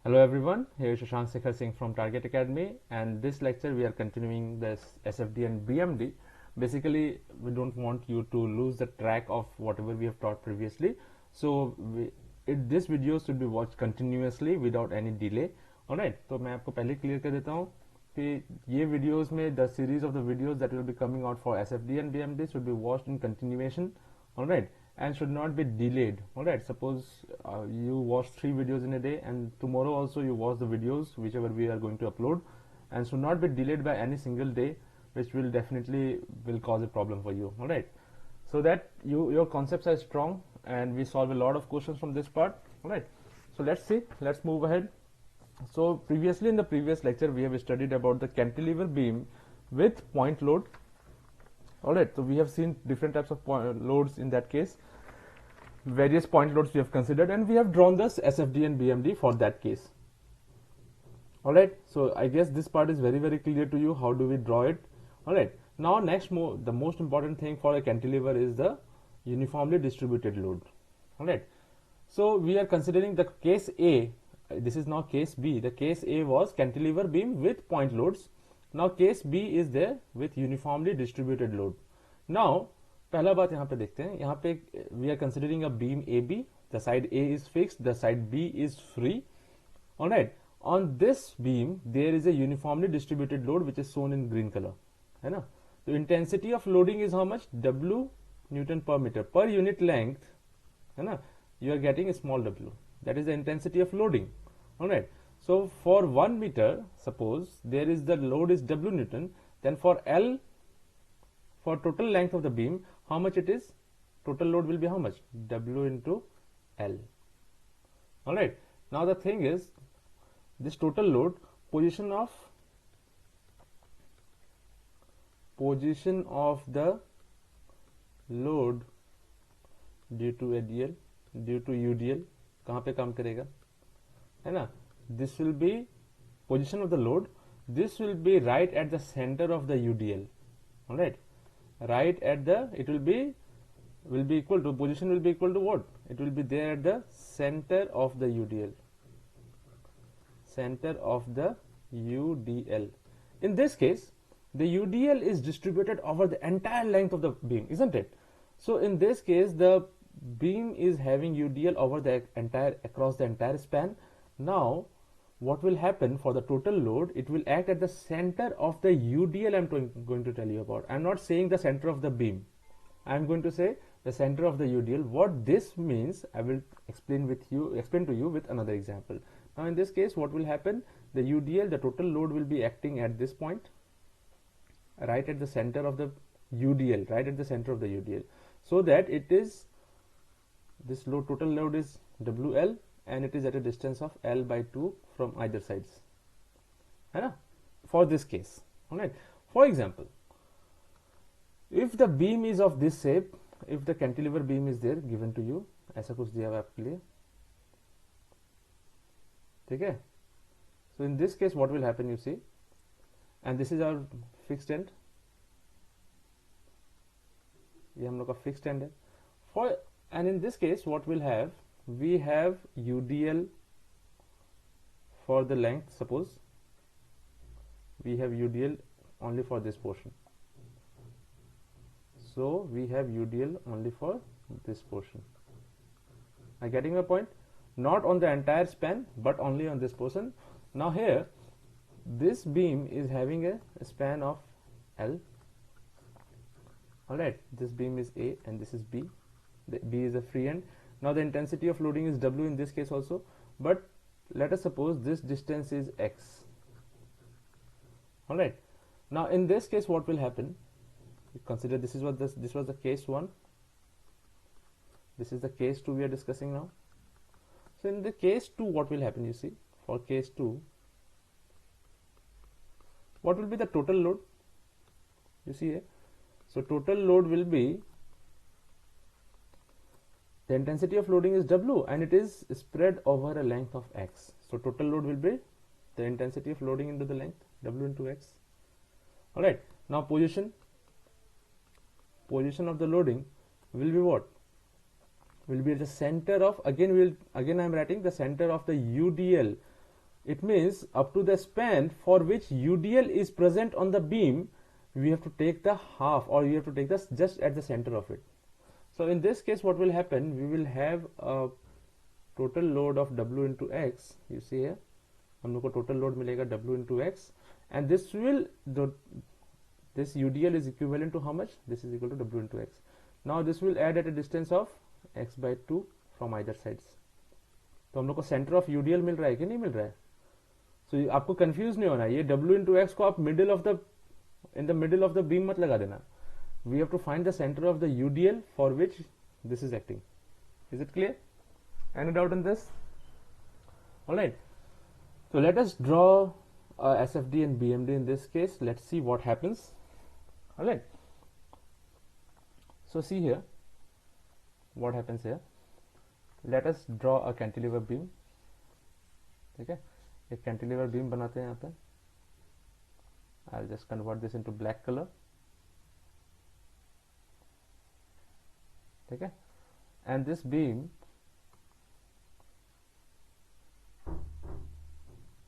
Hello everyone, here is Shashank Sekhar Singh from Target Academy, and this lecture we are continuing this SFD and BMD. Basically, we don't want you to lose the track of whatever we have taught previously. So this video should be watched continuously without any delay. Alright, तो मैं आपको पहले clear कर देता हूँ कि ये videos में the series of the videos that will be coming out for SFD and BMD should be watched in continuation. Alright, and should not be delayed. Alright, suppose you watch 3 videos in a day and tomorrow also you watch the videos whichever we are going to upload, and should not be delayed by any single day, which will definitely will cause a problem for you. Alright, so that your concepts are strong and we solve a lot of questions from this part. Alright, so let's move ahead. So previously in the previous lecture we have studied about the cantilever beam with point load. Alright, so we have seen different types of loads in that case. Various point loads we have considered, and we have drawn this SFD and BMD for that case. Alright, so I guess this part is very clear to you. How do we draw it? Alright, now next the most important thing for a cantilever is the uniformly distributed load. Alright, so we are considering the case A. This is now case B. The case A was cantilever beam with point loads. Now case B is there with uniformly distributed load. Now पहला बात यहाँ पे देखते हैं. यहाँ पे we are considering a beam AB. The side A is fixed, the side B is free. Alright, on this beam there is a uniformly distributed load which is shown in green color, है ना. The intensity of loading is how much? W Newton per meter per unit length, है ना. You are getting a small w. That is the intensity of loading. Alright, so for 1 meter, suppose there is the load is W Newton, then for L, for total length of the beam, how much it is? Total load will be how much? W into L. Alright, now the thing is, this total load, position of the load due to ADL, due to UDL, कहाँ पे काम करेगा, है ना. This will be position of the load. This will be right at the center of the UDL. Alright, right at the, it will be equal to, position will be equal to what? It will be there at the center of the UDL. Center of the UDL. In this case, the UDL is distributed over the entire length of the beam, isn't it? So in this case, the beam is having UDL over the across the entire span. Now what will happen for the total load? It will act at the center of the UDL. I'm going to tell you about. I'm not saying the center of the beam. I'm going to say the center of the UDL. What this means, I will explain to you with another example. Now in this case, what will happen? The UDL, the total load will be acting at this point, right at the center of the UDL, right at the center of the UDL, so that it is, this load, total load is WL, and it is at a distance of L by 2 from either sides, है ना, for this case. Alright, for example, if the beam is of this shape, if the cantilever beam is there given to you, ऐसा कुछ दिया हुआ आपके लिए, ठीक है. So in this case what will happen, you see, and this is our fixed end, ये हम लोग का fixed end है. For, and in this case what we'll have, we have UDL for the length. Suppose we have UDL only for this portion, so we have UDL only for this portion. Are you getting my point? Not on the entire span, but only on this portion. Now here, this beam is having a span of L. Alright, this beam is A and this is B. The B is a free end. Now the intensity of loading is W in this case also, but let us suppose this distance is X. Alright, now in this case what will happen? Consider this was the case 1. This is the case 2 we are discussing now. So in the case 2 what will happen, you see, for case 2, what will be the total load? You see here, so total load will be, the intensity of loading is W and it is spread over a length of X. So total load will be the intensity of loading into the length, W into X. Alright, now position of the loading will be what? Will be at the center of, again I am writing the center of the UDL it means up to the span for which UDL is present on the beam, we have to take the half, or you have to take this just at the center of it. So in this case, what will happen, we will have a total load of W into X. You see here, हम लोग को total load मिलेगा W into X, and this will, this UDL is equivalent to how much? This is equal to W into X. Now this will add at a distance of X by 2 from either sides. तो हम लोग को centre of UDL मिल रहा है कि नहीं मिल रहा है? So आपको कंफ्यूज नहीं होना, ये W into X को आप middle of the, in the middle of the beam मत लगा देना. We have to find the center of the UDL for which this is acting. Is it clear? Any doubt in this? Alright. So let us draw SFD and BMD in this case. Let's see what happens. Alright. So see here, what happens here. Let us draw a cantilever beam. ठीक है, एक cantilever beam बनाते हैं यहाँ पे. I'll just convert this into black color. ठीक है, and this beam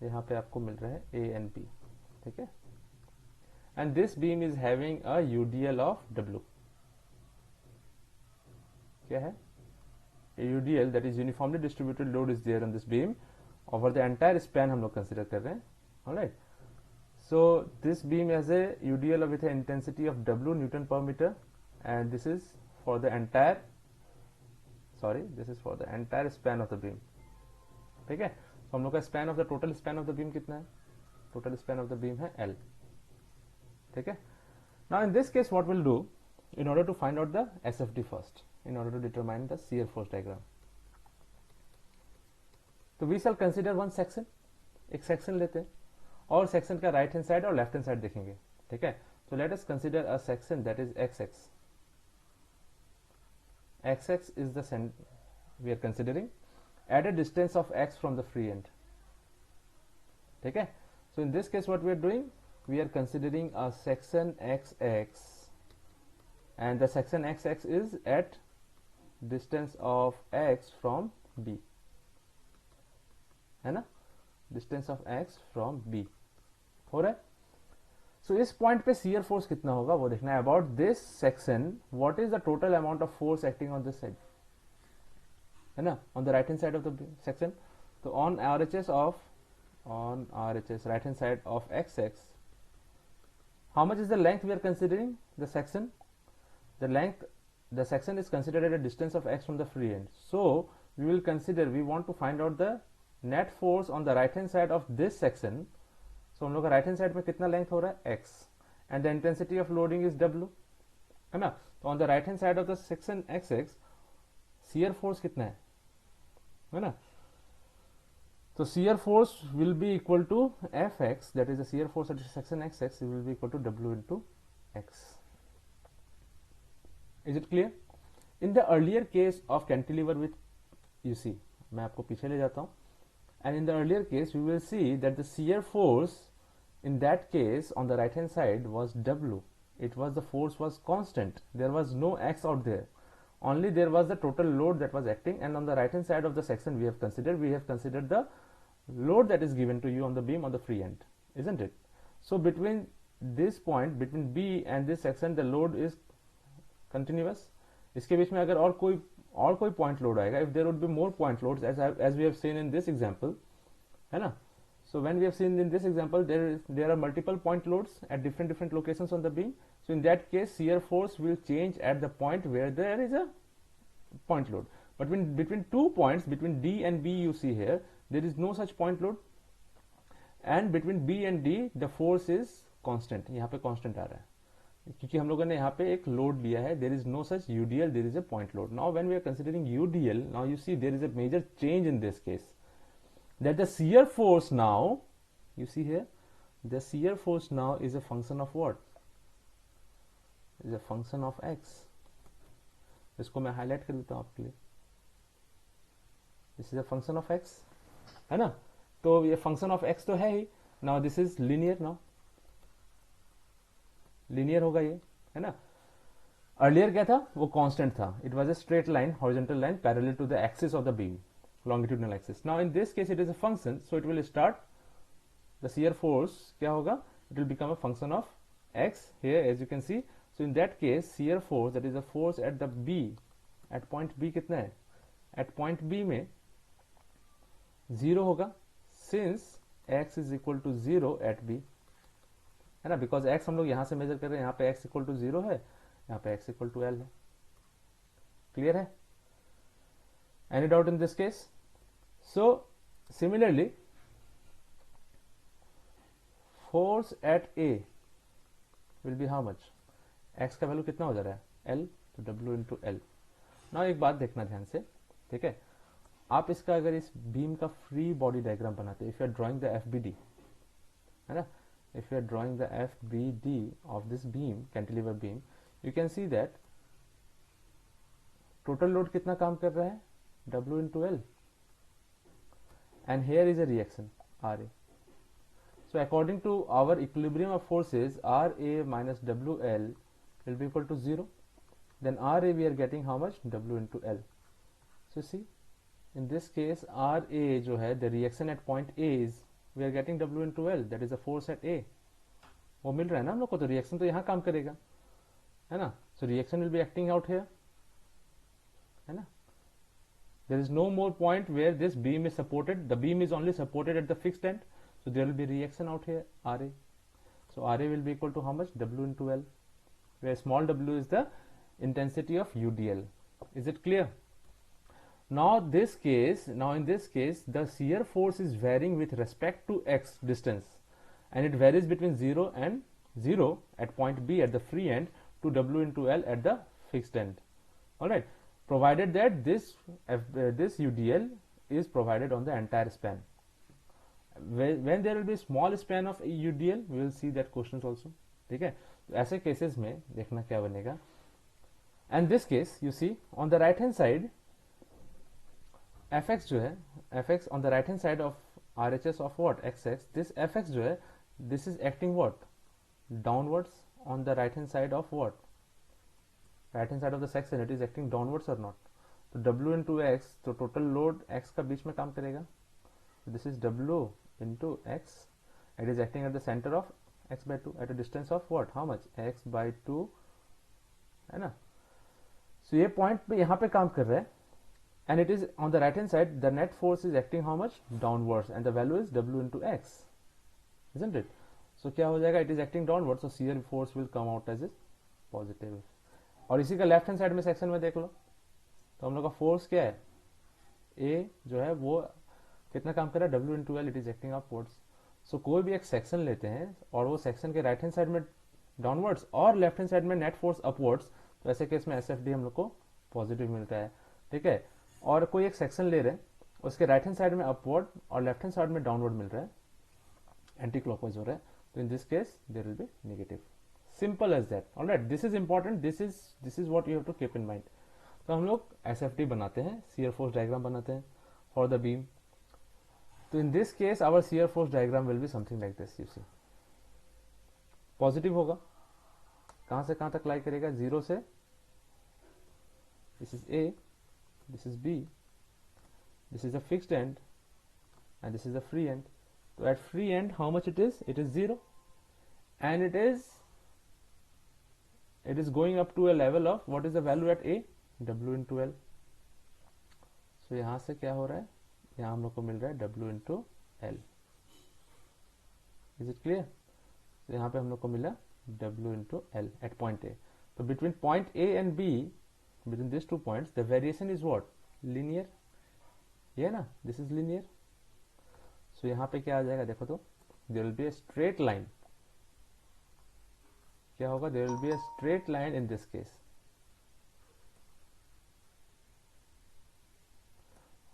यहाँ पे आपको मिल रहा है A and B. ठीक है, and this beam is having a UDL of W. क्या है? A UDL, that is uniformly distributed load, is there on this beam over the entire span. हम लोग consider कर रहे हैं. Alright. So this beam has a UDL with an intensity of W Newton per meter, and this is for the entire, this is for the entire span of the beam. ठीक है, तो हम लोग का span of the total span of the beam कितना है? Total span of the beam है L. ठीक है. Now in this case, what we'll do, in order to find out the SFD first, in order to determine the shear force diagram, तो we shall consider one section. एक section लेते हैं और section का right hand side और left hand side देखेंगे. ठीक है, so let us consider a section that is XX. XX is the we are considering at a distance of X from the free end. ठीक है, so in this case what we are doing, we are considering a section XX, and the section XX is at distance of X from B, है ना, distance of X from B हो रहा है. So इस point पे shear force कितना होगा वो देखना है. About this section, what is the total amount of force acting on this side, है ना, on the right hand side of the section. तो on RHS right hand side of XX, how much is the length we are considering? The section, the section is considered at a distance of X from the free end. So we will consider, we want to find out the net force on the right hand side of this section. So हम लोग का right hand side में कितना length हो रहा है? X, and the intensity of loading is W, है ना. तो on the right hand side of the section XX, shear force कितना है ना. So shear force will be equal to Fx, that is the shear force at section XX, will be equal to W into X. Is it clear? In the earlier case of cantilever with, you see, मैं आपको पीछे ले जाता हूँ, and in the earlier case we will see that the shear force in that case on the right hand side was W. It was, the force was constant, there was no X out there, only there was the total load that was acting. And on the right hand side of the section we have considered the load that is given to you on the beam on the free end, isn't it? So between this point, between B and this section, the load is continuous. इसके बीच में अगर और कोई point load आएगा, if there would be more point loads, as we have seen in this example, है ना. So when we have seen in this example, there are multiple point loads at different locations on the beam. So in that case, shear force will change at the point where there is a point load. But between 2 points, between D and B, you see here, there is no such point load, and between B and D the force is constant. यहाँ पे constant आ रहा है क्योंकि हम लोगों ने यहाँ पे एक load लिया है. There is no such UDL, there is a point load. Now when we are considering UDL, now you see there is a major change in this case, that the shear force now, you see here, the shear force now is a function of what? Is a function of X. इसको मैं highlight कर देता हूँ आपके लिए. This is a function of X, है ना. तो ये function of X तो है ही. Now this is linear, now linear होगा ये, है ना. Earlier क्या था, वो constant था. It was a straight line, horizontal line parallel to the axis of the beam. longitudinal axis. Now in this case it is a function, so it will start the shear force क्या होगा, it will become a function of x here as you can see. So in that case shear force, that is the force at the B, at point B कितना है, at point B में 0 होगा since x is equal to 0 at B, है ना, because x हम लोग यहाँ से मेजर कर रहे हैं, यहाँ पे x equal to 0 है, यहाँ पे x equal to L है. क्लियर है? Any doubt in this case? So similarly force at A will be how much? x का वैल्यू कितना हो जा रहा है, L, तो W into L. ना एक बात देखना ध्यान से, ठीक है, आप इसका अगर इस बीम का फ्री बॉडी डायग्राम बनाते हैं, if you are drawing the FBD, है ना, if you are drawing the FBD of this beam, cantilever beam, you can see that total load कितना काम कर रहा है, W into L, and here is a reaction RA. So according to our equilibrium of forces, RA minus WL will be equal to 0. Then RA we are getting how much, W into L. So see, in this case RA जो है, the reaction at point A is, we are getting W into L, that is the force at A. वो मिल रहा है ना हम लोग को, तो रिएक्शन तो यहाँ काम करेगा, है ना. So reaction will be acting out here, है ना. There is no more point where this beam is supported, the beam is only supported at the fixed end, so there will be reaction out here, RA. So RA will be equal to how much, W into L, where small w is the intensity of UDL. Is it clear? Now in this case the shear force is varying with respect to x distance, and it varies between 0 and 0 at point B at the free end to W into L at the fixed end. Alright, provided that this UDL is provided on the entire span. When there will be small span of UDL, we will see that questions also. ठीक है, तो ऐसे cases में देखना क्या बनेगा. And this case you see on the right hand side fx जो है, fx on the right hand side of RHS of what, xx, this fx जो है, this is acting what, downwards on the right hand side of what, right hand side of the section, it is acting downwards or not. तो W into x, तो total load x का बीच में काम करेगा. This is W into x, it is acting at the center of x by 2 at a distance of what, how much, x by 2, है ना. So ये point पे यहाँ पे काम कर रहा है, and it is on the right hand side, the net force is acting how much, downwards, and the value is W into x, isn't it? So क्या हो जाएगा, it is acting downwards, so shear force will come out as is positive. और इसी का left hand side में section में देख लो, तो हम लोग का फोर्स क्या है, A जो है वो कितना काम कर रहा है, W into L, it is acting upwards. So कोई भी एक सेक्शन लेते हैं और वो सेक्शन के राइट हैंड साइड में डाउनवर्ड्स और लेफ्ट हैंड साइड में नेट फोर्स अपवर्ड्स, तो ऐसे केस में SFD हम लोग को पॉजिटिव मिलता है. ठीक है, और कोई एक सेक्शन ले रहे हैं, उसके राइट हैंड साइड में अपवर्ड और लेफ्ट हैंड साइड में डाउनवर्ड मिल रहा है, एंटी क्लॉकवाइज हो रहा है, तो in this case there will be negative. Simple as that. Alright, this is important, this is what you have to keep in mind. तो हम लोग SFD बनाते हैं, शियर फोर्स डायग्राम बनाते हैं फॉर द बीम. तो in this case our shear force diagram will be something like this. You see, positive होगा, कहां से कहां तक लाई करेगा, 0 से, this is A, this is B, this is a fixed end, and this is a free end. So at free end how much it is 0, and it is going up to a level of, what is the value at A, W into L. So यहाँ से क्या हो रहा है, यहाँ हम लोग को मिल रहा है W into L. Is it clear? तो यहाँ पे हम लोग को मिला W into L at point A. तो between point A and B, between these 2 points, the variation is what, linear. ये ना, this is linear. So यहाँ पे क्या आ जाएगा, देखो तो, there will be a straight line. क्या होगा, there will be a straight line in this case.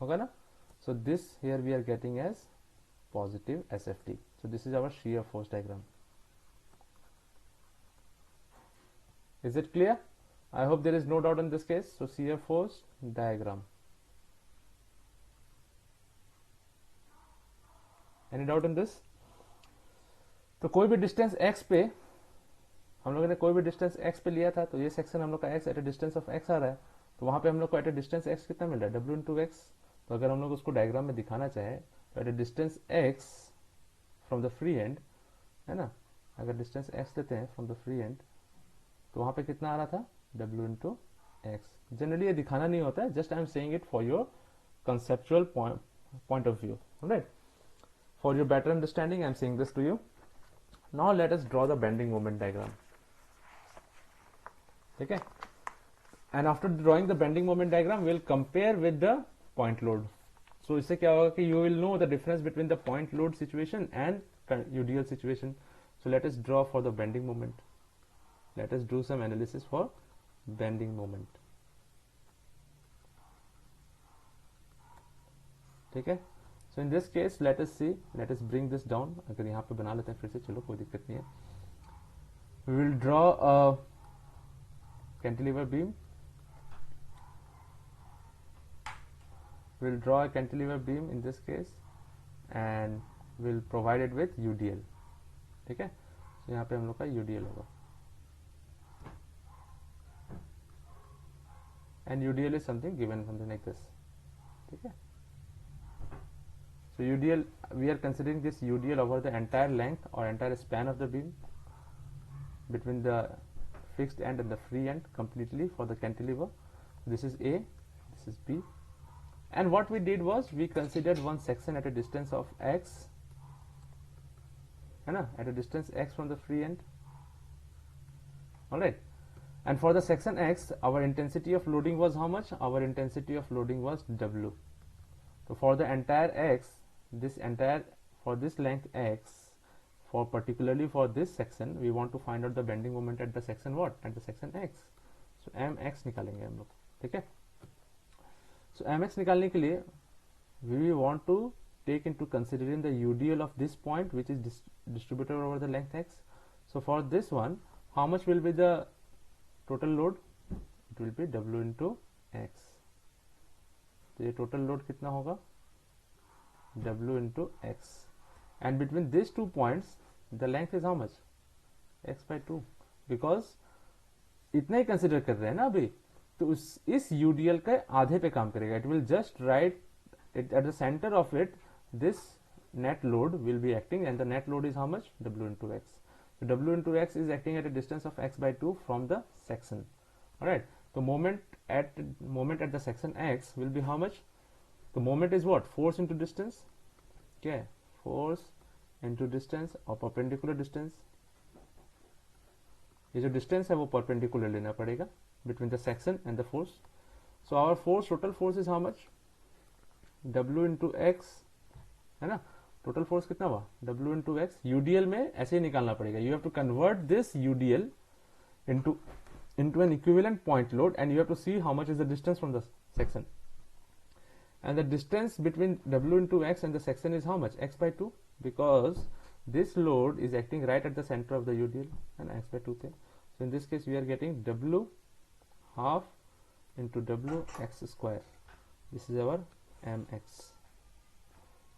होगा ना. So this here we are getting as positive SFD. So this is our shear force diagram. Is it clear? I hope there is no doubt in this case. So shear force diagram. Any doubt in this? तो कोई भी distance x पे, हम लोगों ने कोई भी distance x पे लिया था, तो ये सेक्शन हम लोग का x at a distance of x आ रहा है, तो वहां पे हम लोग को एट ए डिस्टेंस x कितना मिल रहा है, W into x. तो तो अगर हम लोग उसको डायग्राम में दिखाना चाहे तो at a distance x from the free end, है ना, अगर डिस्टेंस x लेते हैं फ्रॉम द फ्री एंड तो वहां पे कितना आ रहा था w इंटू एक्स. जनरली ये दिखाना नहीं होता है, just I am saying it for your conceptual point of view. Alright, for your better understanding I am saying this to you. Now let us draw the bending moment diagram. Okay, and after drawing the bending moment diagram we will compare with the point load. So इससे क्या होगा कि you will know the difference between the point load situation and UDL situation. So let us draw for the bending moment. Let us do some analysis for bending moment. ठीक है. So in this case let us see, let us bring this down. अगर यहाँ पे बना लेते हैं फिर से, चलो कोई दिक्कत नहीं है. We will draw a cantilever beam. we'll draw a cantilever beam in this case and we'll provide it with UDL. ठीक है. so यहाँ पे हम लोग का UDL होगा and UDL is something given, something like this. ठीक है. So UDL, we are considering this UDL over the entire length or entire span of the beam between the fixed end and the free end completely for the cantilever. This is A, this is B, and what we did was we considered one section at a distance of x, है ना, at a distance x from the free end. Alright, and for the section x our intensity of loading was how much? Our intensity of loading was W. So for the entire x, this entire, for this length x, for particularly for this section we want to find out the bending moment at the section what? At the section x. So mx निकालेंगे हम लोग. ठीक है. So mx निकालने के लिए we want to take into consideration the UDL of this point which is distributed over the length x. So for this one how much will be the total load? It will be W into x. तो ये total load कितना होगा? W into x, and between these 2 points the length is how much? x by 2, because इतना ही consider कर रहे हैं ना अभी, तो इस UDL के आधे पे काम करेगा. It will just write it at the center of it. This net load will be acting, and the net load is how much? W into x. So W into x is acting at a distance of x by 2 from the section. All right. The moment at the section x will be how much? The moment is what? Force into distance. Okay, force into distance or perpendicular distance. ये जो distance है वो perpendicular लेना पड़ेगा between the section and the force. So our force, total force is how much? W into x, है ना. Total force कितना हुआ? W into x. UDL में ऐसे ही निकालना पड़ेगा. You have to convert this UDL into an equivalent point load, and you have to see how much is the distance from the section. And the distance between W into x and the section is how much? X by 2, because this load is acting right at the center of the UDL, and x by 2 थे. So in this case we are getting W half into W x square. This is our mx.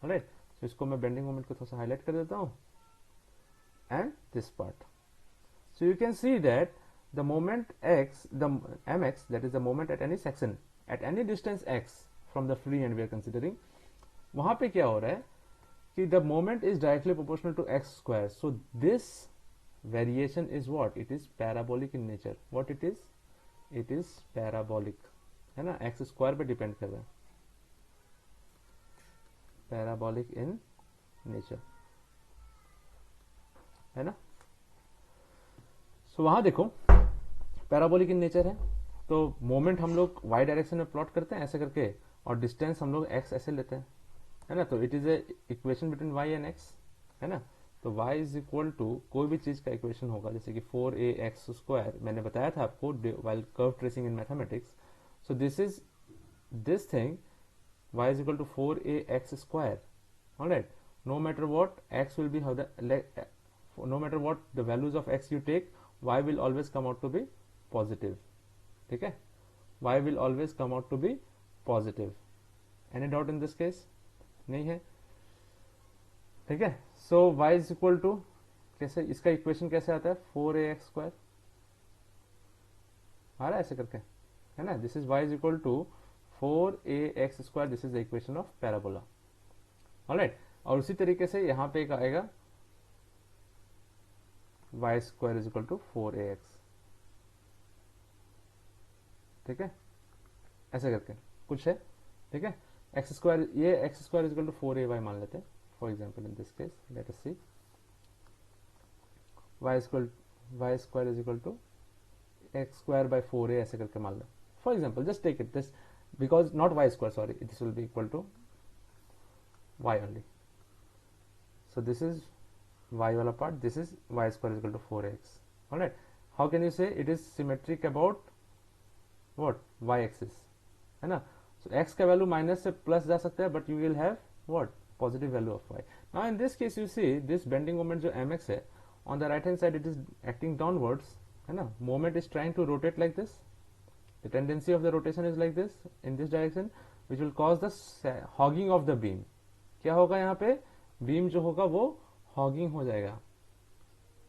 Alright, so इसको मैं bending moment को थोड़ा सा highlight कर देता हूँ, and this part. So you can see that the moment x, the mx, that is the moment at any section at any distance x from the free end we are considering, वहां पे क्या हो रहा है कि the moment is directly proportional to x square. So this variation is what? It is parabolic in nature. What it is? It is parabolic, है ना. x square पे depend कर रहा है. Parabolic in nature, है ना. So वहां देखो पैराबोलिक इन नेचर है, तो मोमेंट हम लोग y डायरेक्शन में प्लॉट करते हैं ऐसे करके, और डिस्टेंस हम लोग x ऐसे लेते हैं, है ना. तो it is a equation between y and x, है ना. तो y इज इक्वल टू कोई भी चीज का इक्वेशन होगा, जैसे कि 4ax स्क्वायर, मैंने बताया था आपको while curve tracing in mathematics. So this is this thing, y is equal to 4ax square. Alright, no matter what x will be how the no matter what the values of x you take, y will always come out to be positive. ठीक है, y will always come out to be positive. Any doubt in this case? नहीं है. ठीक है. So y is equal to, कैसे इसका equation कैसे आता है? 4ax स्क्वायर आ रहा है ऐसे करके, है ना. This is y is equal to 4ax², this is the equation of parabola. Alright, और उसी तरीके से यहाँ पे एक आएगा y² is equal to 4ax, ठीक है, ऐसे करके कुछ है, ठीक है। x², ये x² is equal to 4ay मान लेते हैं for example. In this case let us see y² is equal to x² by 4a, ऐसे करके मान लो for example. Just take it this, because not y², sorry, this will be equal to y only. So this is y wala part, this is y² is equal to 4x. Alright, how can you say it is symmetric about what? Y axis, है ना। So x का value minus से plus जा सकता है, but you will have what? Positive value of y. Now in this case you see this bending moment जो mx है, on the right hand side it is acting downwards, है ना। moment is trying to rotate like this, the tendency of the rotation is like this in this direction, which will cause the hogging of the beam. क्या होगा यहाँ पे? Beam जो होगा वो hogging हो जाएगा,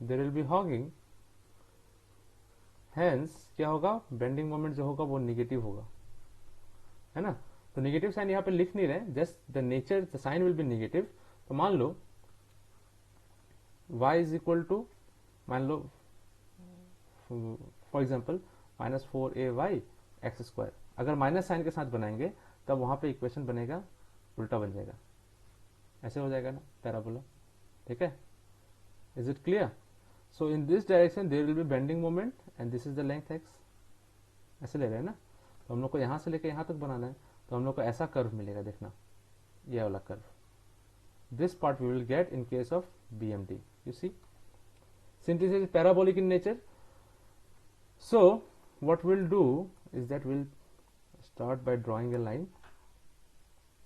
there will be hogging, hence क्या होगा? बेंडिंग मोमेंट जो होगा वो निगेटिव होगा, है ना। तो निगेटिव साइन यहाँ पे लिख नहीं रहे, just the nature, the sign will be negative. तो मान लो y इज इक्वल टू, मान लो फॉर एग्जाम्पल -4ay x²। अगर माइनस साइन के साथ बनाएंगे तब वहां पे इक्वेशन बनेगा, उल्टा बन जाएगा, ऐसे हो जाएगा ना पैराबोला, ठीक है। Is it clear? So in this direction there will be bending moment and this is the length x, ऐसे ले रहे हैं ना। तो हम लोग को यहां से लेकर यहां तक बनाना है, तो हम लोग को ऐसा कर्व मिलेगा, देखना ये वाला curve. This part we will get in case of BMD, you see, since this is parabolic in nature, so what we'll do is that we'll start by drawing a line,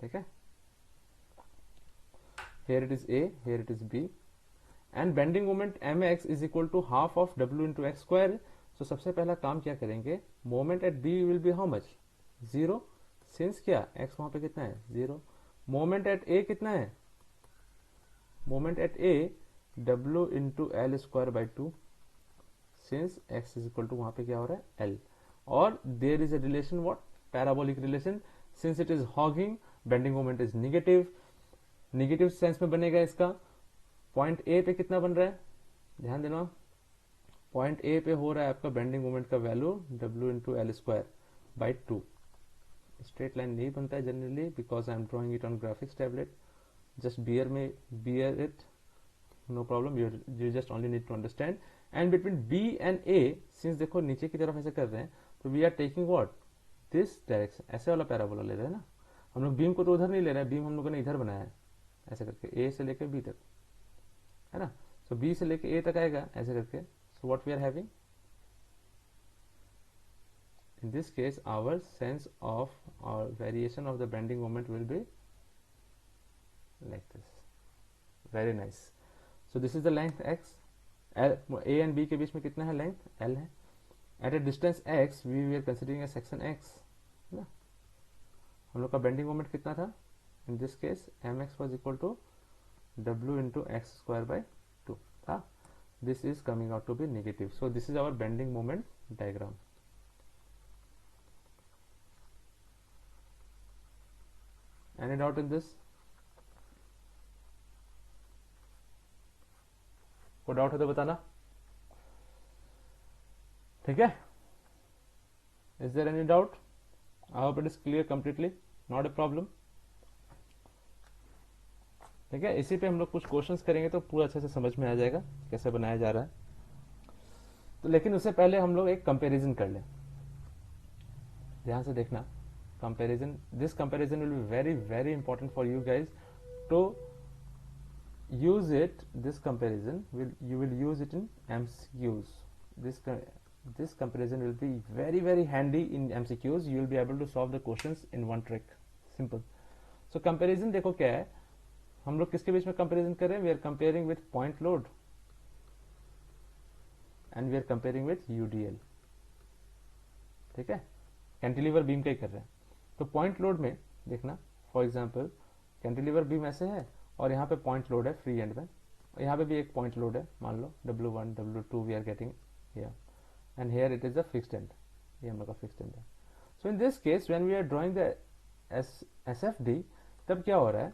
ठीक है। Here it is A, here it is B, and bending moment mx is equal to half of w into x square. So सबसे पहला काम क्या करेंगे, moment at B will be how much? 0, since क्या x वहां पे कितना है? 0. moment at A कितना है? moment at A w into l square by 2, since x is equal to वहां पे क्या हो रहा है? L. और there is a relation, what? Parabolic relation. Since it is hogging, bending moment is negative. Negative sense में बनेगा इसका। पॉइंट ए पे कितना बन रहा है, ध्यान देना, पॉइंट ए पे हो रहा है आपका बेंडिंग मोमेंट का value w into L square by 2। Straight line नहीं बनता है generally, because I am drawing it on graphics tablet. Just bear it, no problem, you just only need to understand. And between B and A, since देखो नीचे की तरफ ऐसे कर रहे हैं, तो we are taking what? This direction, ऐसे वाला पैराबोला ले रहे हैं ना हम लोग। बीम को तो उधर नहीं ले रहे हैं, बीम हम लोगों ने इधर बनाया है, ऐसे करके ए से लेकर बी तक, है ना। सो बी से लेकर ए तक आएगा ऐसे करके। So what we are having in this case, our sense of or variation of the bending moment will be like this. Very nice. So this is the length x, A and B के बीच में कितना है length? l है। At a distance x we are considering a section x, है ना। हम लोग का बेंडिंग मोमेंट कितना था? In this case mx was equal to w into x square by 2 था। This is coming out to be negative. So this is our bending moment diagram. Any doubt in this? कोई doubt है तो बताना, ठीक है। Is there any doubt? I hope it is clear completely, not a problem. ठीक है, इसी पे हम लोग कुछ क्वेश्चंस करेंगे तो पूरा अच्छे से समझ में आ जाएगा कैसे बनाया जा रहा है। तो लेकिन उससे पहले हम लोग एक कंपैरिजन कर लें, ध्यान से देखना। Comparison, this comparison will be very very important for you guys to use it. This comparison you will use it in MCQs. This comparison will be very very handy in MCQs. You will be able to solve the questions in one trick. Simple. So comparison देखो क्या है, हम लोग किसके बीच में comparison कर रहे हैं? We are comparing with point load and we are comparing with UDL, ठीक है। कैंटिलीवर बीम का ही कर रहे हैं। तो पॉइंट लोड में देखना, फॉर एग्जांपल कैंटिलीवर बीम ऐसे है और यहाँ पे पॉइंट लोड है फ्री एंड में, और यहाँ पे भी एक पॉइंट लोड है, मान लो W1 W2 we are getting here, and here it is a fixed end, ये हम लोग का फिक्स्ड एंड है। So in this case when we are drawing the SFD, तब क्या हो रहा है,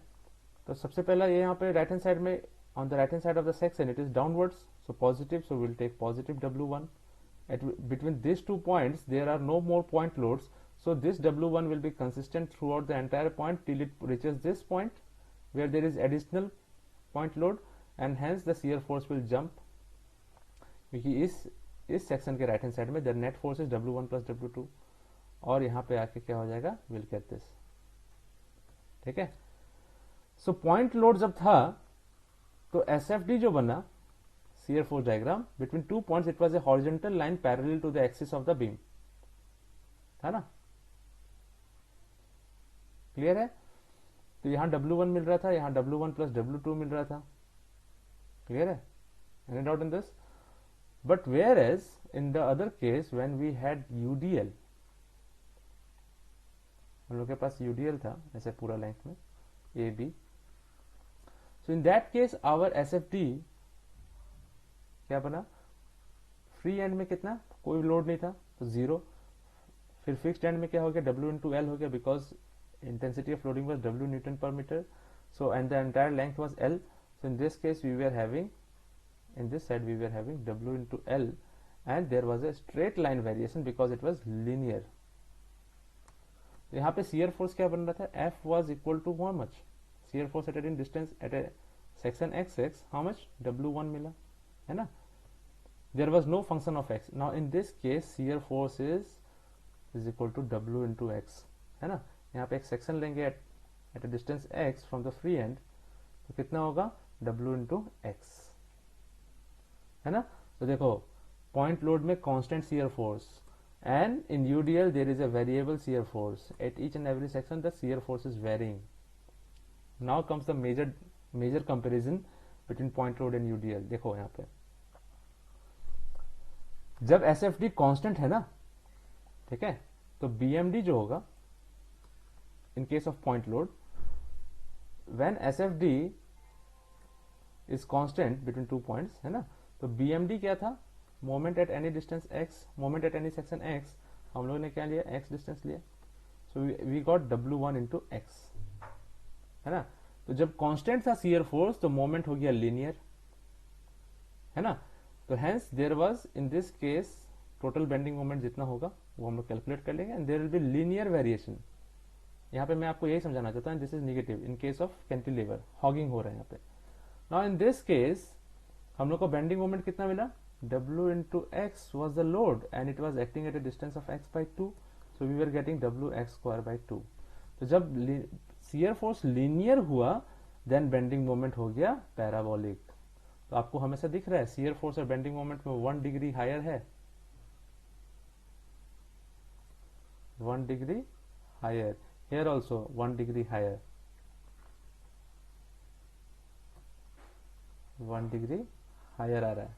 तो सबसे पहला ये यहाँ पे राइट हैंड साइड में on the right hand side of the section it is downwards, so positive, so we'll take positive W1. Between these 2 points there are no more point loads, so this W1 will be consistent throughout the entire point till it reaches this point where there is additional point load, and hence the shear force will jump, क्योंकि इस section के right hand side में the net force is W1 plus W2, और यहाँ पे आके क्या हो जाएगा, we'll get this. ठीक है, सो पॉइंट लोड जब था तो SFD जो बना shear force diagram between 2 points, it was a horizontal line parallel to the axis of the beam, था ना, क्लियर है. तो यहां W1 मिल रहा था, यहां W1 plus W2 मिल रहा था, क्लियर है, any doubt in this. But whereas in the other case when we had UDL, हम लोग के पास UDL था ऐसे पूरा लेंथ में AB, so in that case our SFD क्या बना, फ्री एंड में कितना, कोई लोड नहीं था तो 0. फिर फिक्स्ड एंड में क्या हो गया, W into L हो गया, because intensity of loading was W Newton per meter, so and the entire length was L. So in this case we were having, in this side we were having W into L, and there was a straight line variation because it was linear. यहाँ पे shear force क्या बन रहा था, F was equal to how much, shear force at a distance at a section XX, how much, W1 मिला, है ना. There was no function of x. Now in this case shear force is equal to W into x, है ना. यहाँ पे एक section लेंगे at a distance x from the free end, तो कितना होगा, W into x, है ना. तो देखो पॉइंट लोड में constant shear force, and in UDL there is a variable shear force. At each and every section the shear force is varying. Now comes the major comparison between point load and UDL. देखो यहाँ पे जब SFD constant है ना, ठीक है, तो BMD जो होगा in case of point load, when SFD is constant between 2 points, है ना, तो BMD क्या था, moment at any distance x, moment at any section x, हम लोगों ने क्या लिया, x डिस्टेंस लिया, so we got W1 into x, है ना. तो जब कांस्टेंट था shear force तो मोमेंट हो गया लीनियर, है ना. तो hence there was in this case total bending moment जितना होगा वो हम लोग कैलकुलेट कर लेंगे, and there will be linear variation. यहाँ पे मैं आपको यही समझाना चाहता हूँ, this is negative in case of cantilever, hogging हो रहा है यहाँ पे. नाउ इन दिस केस हम लोग को बेंडिंग मोमेंट कितना मिला, W into x was the load and it was acting at a distance of x by 2, so we were getting WX square by 2. तो जब shear force लीनियर हुआ then bending moment हो गया parabolic. तो आपको हमेशा दिख रहा है shear force और बेंडिंग मोमेंट में 1 डिग्री हायर है, 1 degree higher, here also 1 degree higher, 1 degree higher आ रहा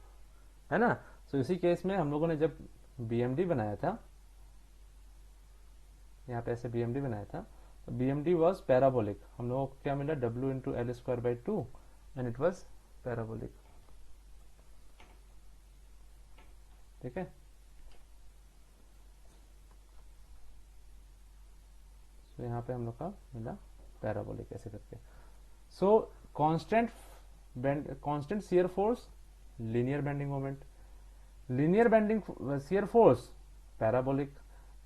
है ना. सो इसी केस में हम लोगों ने जब BMD बनाया था, यहाँ पे ऐसे BMD बनाया था, तो BMD वाज पैराबोलिक, हम लोगों को क्या मिला, W into L square by 2 and it was parabolic, ठीक है. तो यहाँ पे हम लोग का मिला पैराबोलिक ऐसे करके. So constant shear force, linear bending moment, linear bending shear force parabolic,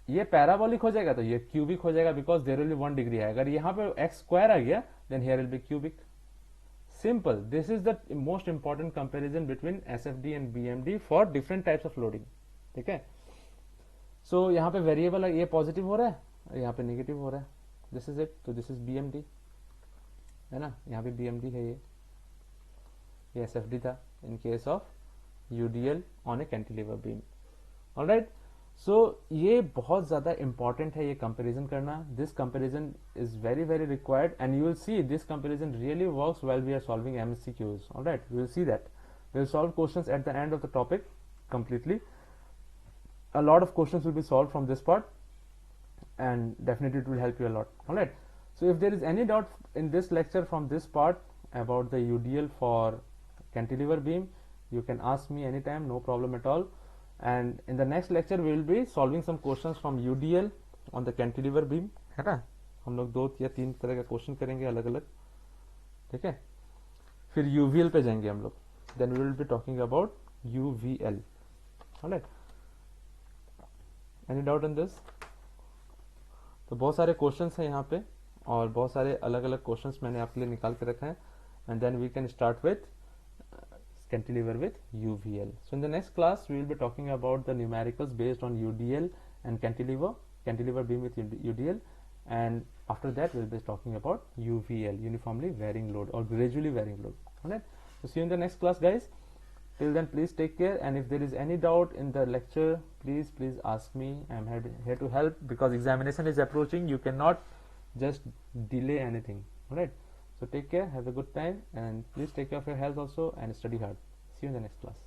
ये पैराबोलिक हो जाएगा तो ये क्यूबिक हो जाएगा, because there will be 1 degree है. अगर यहाँ पे x स्क्वायर आ गया then here will be cubic. Simple, this is the most important comparison between SFD and BMD for different types of loading, ठीक है. सो यहाँ पे वेरिएबल ये पॉजिटिव हो रहा है, यहाँ पे नेगेटिव हो रहा है, दिस इज इट. तो दिस इज BMD, है ना, यहाँ पे BMD है, ये SFD था in case of UDL on a cantilever beam. Alright, so ये बहुत ज्यादा इंपॉर्टेंट है ये कंपैरिजन करना. This comparison is very very required and you will see this comparison really works while we are solving MCQs. Alright, we will see that, we will solve questions at the end of the topic completely. A lot of questions will be solved from this part and definitely it will help you a lot. All right, so if there is any doubt in this lecture from this part about the UDL for cantilever beam, you can ask me anytime, no problem at all. And in the next lecture we will be solving some questions from UDL on the cantilever beam, है ना। हम लोग 2 या 3 तरह का question करेंगे अलग अलग, ठीक है। फिर यूवीएल पे जाएंगे हम लोग, then we will be talking about UVL. Alright, any doubt in this? तो बहुत सारे क्वेश्चंस हैं यहाँ पे, और बहुत सारे अलग अलग क्वेश्चंस मैंने आपके लिए निकाल के रखा है, and then we can start with cantilever with UVL. So in the next class we will be talking about the numericals based on UDL and cantilever beam with UDL, and after that we will be talking about UVL, uniformly varying load or gradually varying load. Alright, so see you in the next class, guys. Till then, please take care, and if there is any doubt in the lecture, please ask me. I am here to help, because examination is approaching. You cannot just delay anything. Alright, so take care, have a good time, and please take care of your health also, and study hard. See you in the next class.